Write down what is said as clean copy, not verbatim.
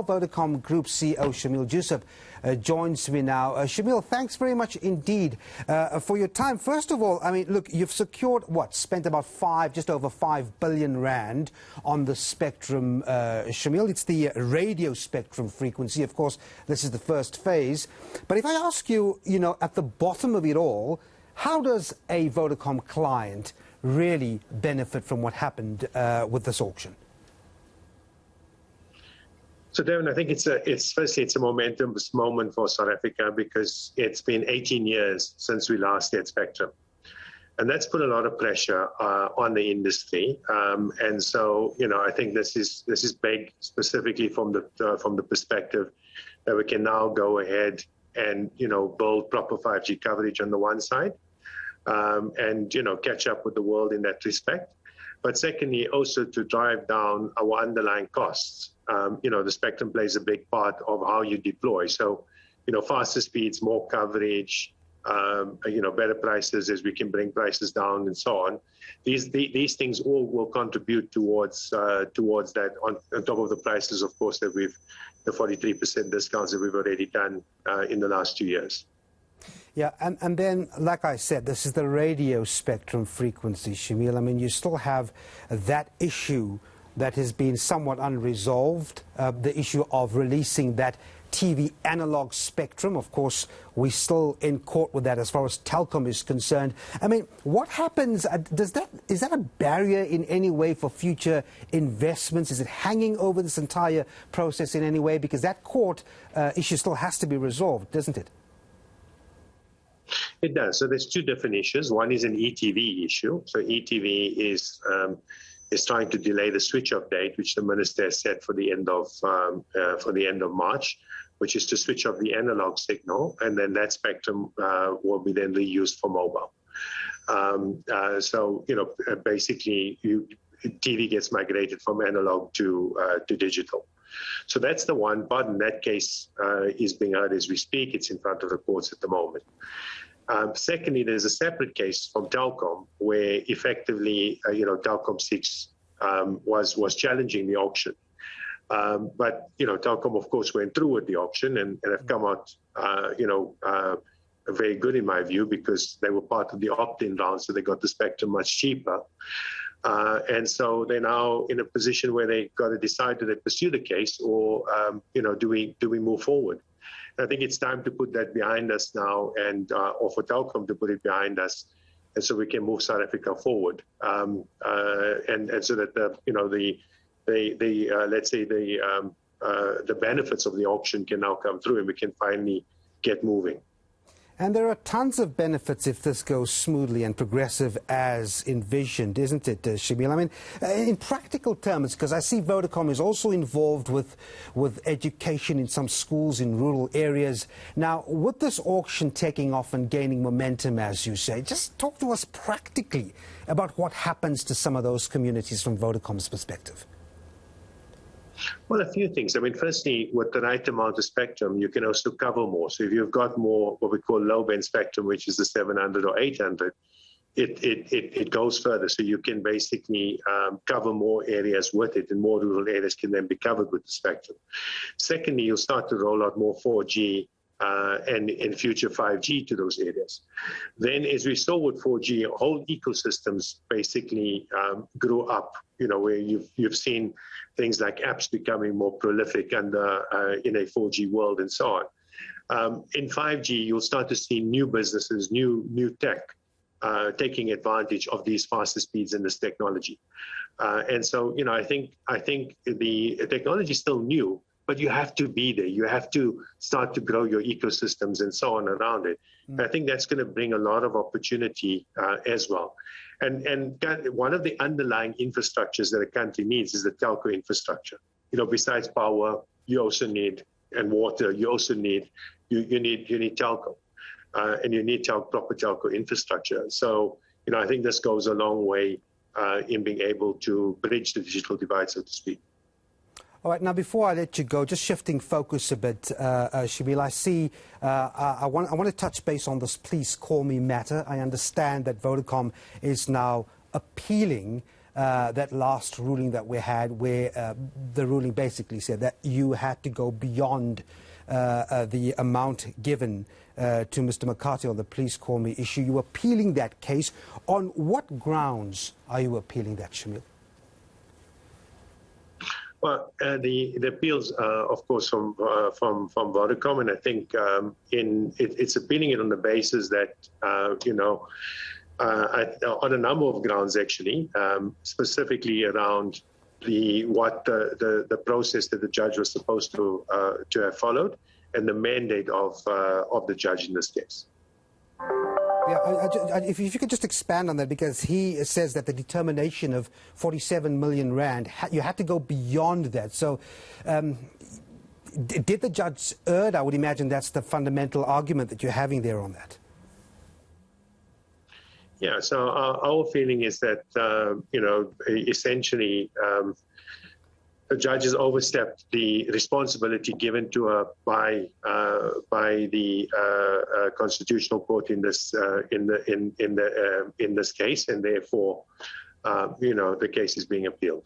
Vodacom Group CEO Shameel Joosub joins me now. Shameel, thanks very much indeed for your time. First of all, I mean, look, you've secured spent about just over 5 billion rand on the spectrum, Shameel. It's the radio spectrum frequency. Of course, this is the first phase. But if I ask you, at the bottom of it all, how does a Vodacom client really benefit from what happened with this auction? So, Devan, I think it's a momentous moment for South Africa because it's been 18 years since we last had spectrum. And that's put a lot of pressure on the industry. And so, I think this is big specifically from the perspective that we can now go ahead and, build proper 5G coverage on the one side and, catch up with the world in that respect. But secondly, also to drive down our underlying costs. The spectrum plays a big part of how you deploy. So, faster speeds, more coverage, better prices as we can bring prices down and so on. These things all will contribute towards that on top of the prices, of course, the 43% discounts that we've already done in the last 2 years. Yeah, and then, like I said, this is the radio spectrum frequency, Shameel. I mean, you still have that issue that has been somewhat unresolved, the issue of releasing that TV analog spectrum. Of course, we're still in court with that as far as Telkom is concerned. I mean, what happens? Is that a barrier in any way for future investments? Is it hanging over this entire process in any way? Because that court issue still has to be resolved, doesn't it? It does. So there's two different issues. One is an ETV issue. So ETV is trying to delay the switch-off date, which the minister has set for the end of March, which is to switch off the analog signal, and then that spectrum will be then reused for mobile. Basically, TV gets migrated from analog to digital. So that's the one part, and that case is being heard as we speak. It's in front of the courts at the moment. Secondly, there's a separate case from Telkom where effectively, Telkom 6 was challenging the auction. But, Telkom, of course, went through with the auction and have come out, very good in my view because they were part of the opt-in round, so they got the spectrum much cheaper. And so they're now in a position where they got to decide, do they pursue the case or, do we move forward? I think it's time to put that behind us now and or for Telkom to put it behind us and so we can move South Africa forward. And so that, the benefits of the auction can now come through and we can finally get moving. And there are tons of benefits if this goes smoothly and progressive as envisioned, isn't it, Shameel? I mean, in practical terms, because I see Vodacom is also involved with education in some schools in rural areas. Now, with this auction taking off and gaining momentum, as you say, just talk to us practically about what happens to some of those communities from Vodacom's perspective. Well, a few things. I mean, firstly, with the right amount of spectrum, you can also cover more. So if you've got more what we call low-band spectrum, which is the 700 or 800, it goes further. So you can basically cover more areas with it, and more rural areas can then be covered with the spectrum. Secondly, you'll start to roll out more 4G and in future 5G to those areas. Then, as we saw with 4G, whole ecosystems basically grew up, where you've seen things like apps becoming more prolific and in a 4G world and so on. In 5G, you'll start to see new businesses, new tech taking advantage of these faster speeds in this technology. And so, I think the technology is still new, but you have to be there. You have to start to grow your ecosystems and so on around it. I think that's going to bring a lot of opportunity as well. And one of the underlying infrastructures that a country needs is the telco infrastructure. Besides power, you also need, and water, you also need, you need telco. And you need proper telco infrastructure. So, I think this goes a long way in being able to bridge the digital divide, so to speak. All right, now before I let you go, just shifting focus a bit, Shameel, I see, I want to touch base on this Please Call Me matter. I understand that Vodacom is now appealing that last ruling that we had, where the ruling basically said that you had to go beyond the amount given to Mr. McCarthy on the Please Call Me issue. You were appealing that case. On what grounds are you appealing that, Shameel? Well, the appeals, of course, from Vodacom, and I think it's appealing it on the basis that on a number of grounds actually, specifically around the process that the judge was supposed to have followed, and the mandate of the judge in this case. Yeah, if you could just expand on that, because he says that the determination of 47 million rand, you had to go beyond that. So did the judge err? I would imagine that's the fundamental argument that you're having there on that. Yeah, so our feeling is that, essentially the judge has overstepped the responsibility given to her by the Constitutional Court in this in this case, and therefore, the case is being appealed.